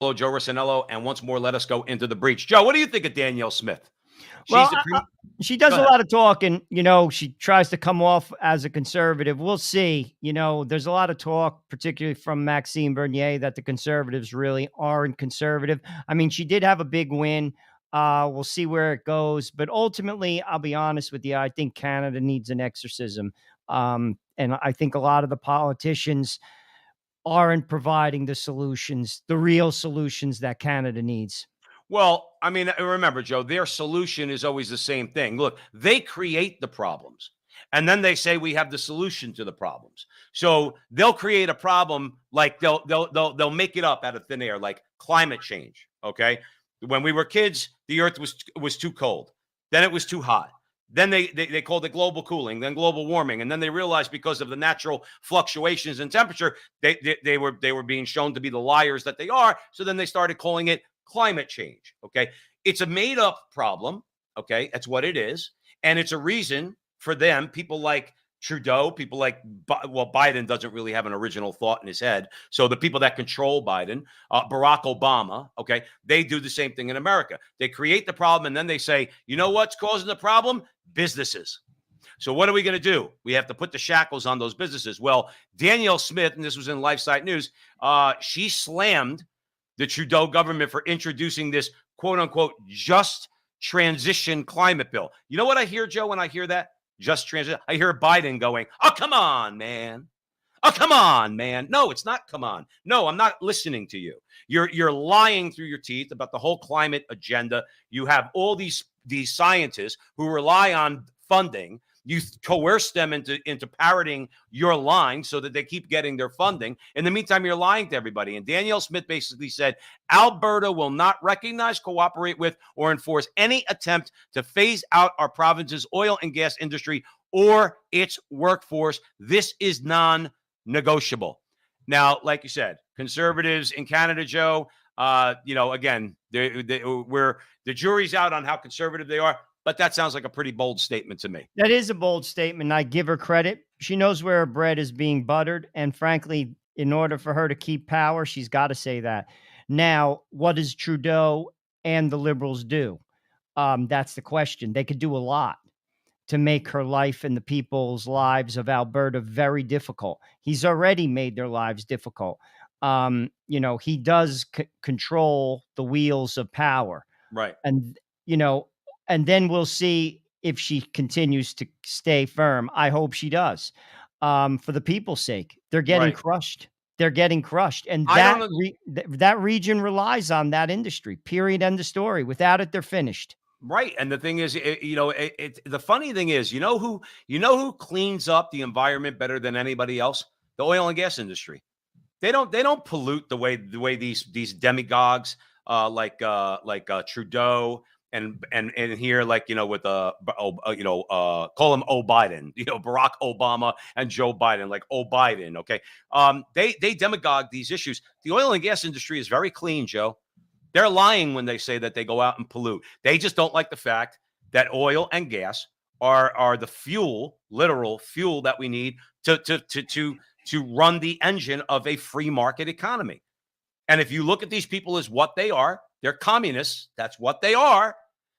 Joe Rossinello, and once more, let us go into the breach. Joe, what do you think of Danielle Smith? She's Well, the she Go does a ahead. lot of talking. She tries to come off as a conservative. We'll see. There's a lot of talk, particularly from Maxime Bernier, that the conservatives really aren't conservative. I mean, she did have a big win. We'll see where it goes. But ultimately, I'll be honest with you, I think Canada needs an exorcism. And I think a lot of the politicians aren't providing the solutions, the real solutions that Canada needs. Well, I mean, remember, Joe, their solution is always the same thing. Look, they create the problems, and then they say we have the solution to the problems. So they'll create a problem, like they'll make it up out of thin air, like climate change. Okay, when we were kids, the Earth was too cold, then it was too hot. Then they called it global cooling, then global warming, and then they realized because of the natural fluctuations in temperature, they were being shown to be the liars that they are. So then they started calling it climate change. Okay. It's a made up problem. Okay. That's what it is. And it's a reason for them, people like Trudeau, people like, well, Biden doesn't really have an original thought in his head. So the people that control Biden, Barack Obama, okay, they do the same thing in America. They create the problem and then they say, you know what's causing the problem? Businesses. So what are we going to do? We have to put the shackles on those businesses. Well, Danielle Smith, and this was in LifeSite News, she slammed the Trudeau government for introducing this quote unquote just transition climate bill. You know what I hear, Joe, when I hear that? Just transition. I hear Biden going, oh, come on, man. Oh, come on, man. No, it's not come on. No, I'm not listening to you. You're lying through your teeth about the whole climate agenda. You have all these scientists who rely on funding. You coerce them into parroting your line so that they keep getting their funding. In the meantime, you're lying to everybody. And Danielle Smith basically said, Alberta will not recognize, cooperate with, or enforce any attempt to phase out our province's oil and gas industry or its workforce. This is non-negotiable. Now, like you said, conservatives in Canada, Joe, again, the jury's out on how conservative they are. But that sounds like a pretty bold statement to me. That is a bold statement. I give her credit. She knows where her bread is being buttered. And frankly, in order for her to keep power, she's got to say that. Now, what does Trudeau and the Liberals do? That's the question. They could do a lot to make her life and the people's lives of Alberta very difficult. He's already made their lives difficult. He does control the wheels of power. Right. And, and then we'll see if she continues to stay firm. I hope she does. For the people's sake, they're getting crushed. They're getting crushed. And that region relies on that industry, period. End of story. Without it, they're finished. Right. And the thing is, the funny thing is, you know who cleans up the environment better than anybody else? The oil and gas industry. They don't pollute the way these demagogues like Trudeau and here, like, with call him Biden, Barack Obama and Joe Biden, like Biden. Okay. They demagogue these issues. The oil and gas industry is very clean, Joe. They're lying when they say that they go out and pollute. They just don't like the fact that oil and gas are the fuel, literal fuel that we need to run the engine of a free market economy. And if you look at these people as what they are, they're communists. That's what they are.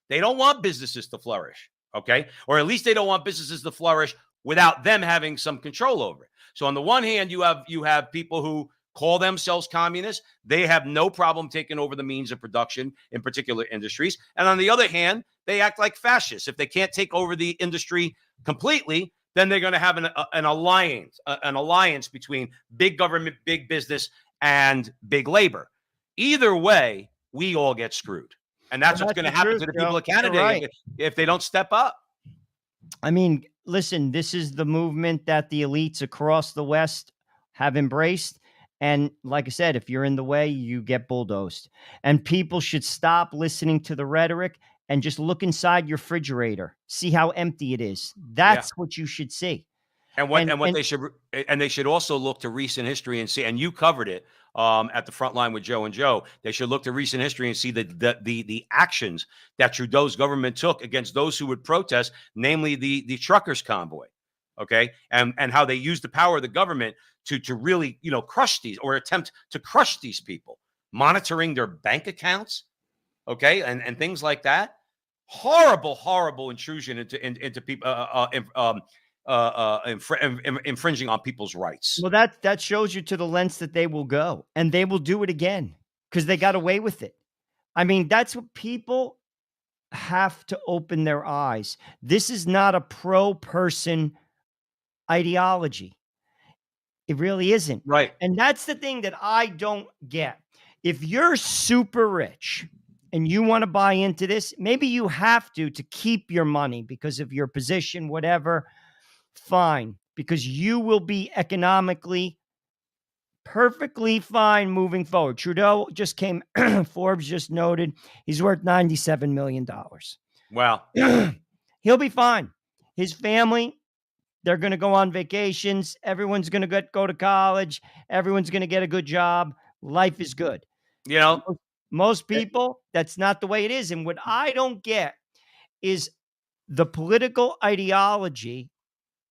They don't want businesses to flourish, okay? Or at least they don't want businesses to flourish without them having some control over it. So on the one hand, you have people who call themselves communists. They have no problem taking over the means of production in particular industries. And on the other hand, they act like fascists. If they can't take over the industry completely, then they're going to have an alliance between big government, big business, and big labor. Either way, we all get screwed. And that's what's going to happen to the people of Canada if they don't step up. I mean, listen, this is the movement that the elites across the West have embraced. And like I said, if you're in the way, you get bulldozed. And people should stop listening to the rhetoric and just look inside your refrigerator. See how empty it is. That's what you should see. They should also look to recent history and see, and you covered it at the front line with Joe and Joe. They should look to recent history and see the actions that Trudeau's government took against those who would protest, namely the truckers convoy. Okay. And how they used the power of the government to really, crush these or attempt to crush these people. monitoring their bank accounts, okay, and things like that. Horrible, horrible intrusion into people, infringing on people's rights. Well, that shows you to the lengths that they will go, and they will do it again because they got away with it. I mean, that's what people have to open their eyes. This is not a pro-person ideology. It really isn't. Right. And that's the thing that I don't get. If you're super rich and you want to buy into this, maybe you have to keep your money because of your position, whatever, fine, because you will be economically perfectly fine moving forward. Trudeau just came, Forbes just noted he's worth $97 million. Wow. He'll be fine. His family, they're going to go on vacations. Everyone's going to go to college. Everyone's going to get a good job. Life is good. You know, Most people, that's not the way it is. And what I don't get is the political ideology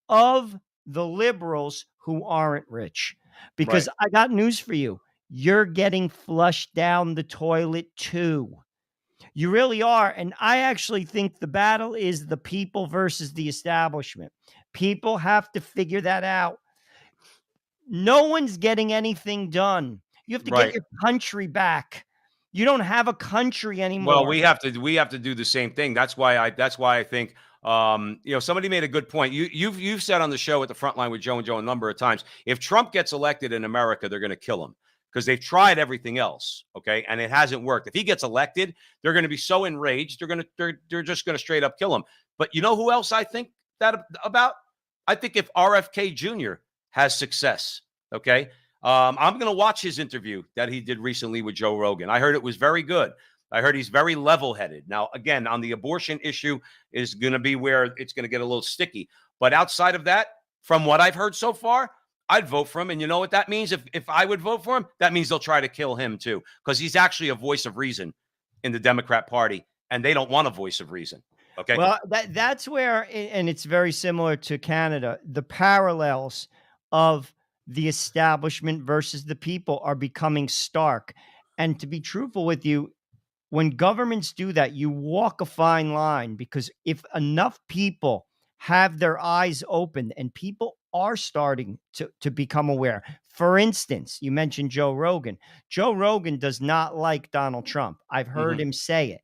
of the liberals who aren't rich. Because right. I got news for you. You're getting flushed down the toilet too. You really are. And I actually think the battle is the people versus the establishment. People have to figure that out. No one's getting anything done. You have to get Right. your country back. You don't have a country anymore. Well, we have to do the same thing. That's why I think somebody made a good point. You've said on the show at the Frontline with Joe and Joe a number of times, if Trump gets elected in America, they're going to kill him because they've tried everything else, okay, and it hasn't worked. If he gets elected, they're going to be so enraged, they're just going to straight up kill him. But you know who else I think that about? I think if RFK Jr. has success, okay, I'm going to watch his interview that he did recently with Joe Rogan. I heard it was very good. I heard he's very level-headed. Now, again, on the abortion issue is going to be where it's going to get a little sticky. But outside of that, from what I've heard so far, I'd vote for him. And you know what that means? If I would vote for him, that means they'll try to kill him too, because he's actually a voice of reason in the Democrat Party, and they don't want a voice of reason. Okay. Well, that's where, and it's very similar to Canada, the parallels of the establishment versus the people are becoming stark. And to be truthful with you, when governments do that, you walk a fine line, because if enough people have their eyes open, and people are starting to become aware. For instance, you mentioned Joe Rogan. Joe Rogan does not like Donald Trump. I've heard him say it.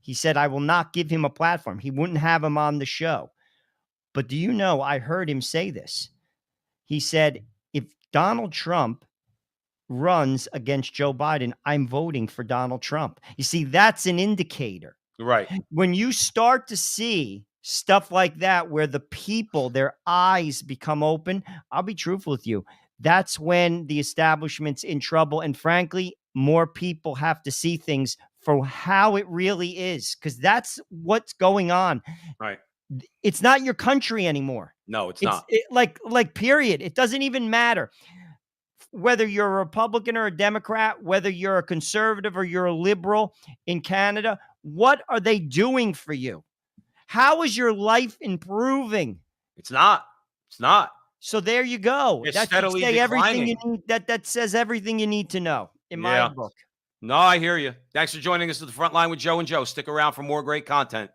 He said, I will not give him a platform. He wouldn't have him on the show. But do you know, I heard him say this. He said, if Donald Trump runs against Joe Biden, I'm voting for Donald Trump. You see, that's an indicator. Right. When you start to see stuff like that, where the people, their eyes become open, I'll be truthful with you, that's when the establishment's in trouble. And frankly, more people have to see things for how it really is, because that's what's going on. Right. It's not your country anymore. No, it's not. Like period. It doesn't even matter whether you're a Republican or a Democrat, whether you're a conservative or you're a liberal in Canada. What are they doing for you? How is your life improving? It's not. It's not. So there you go. It's That should steadily say everything you declining. need. That says everything you need to know in my Yeah. book. No, I hear you. Thanks for joining us at the Frontline with Joe and Joe. Stick around for more great content.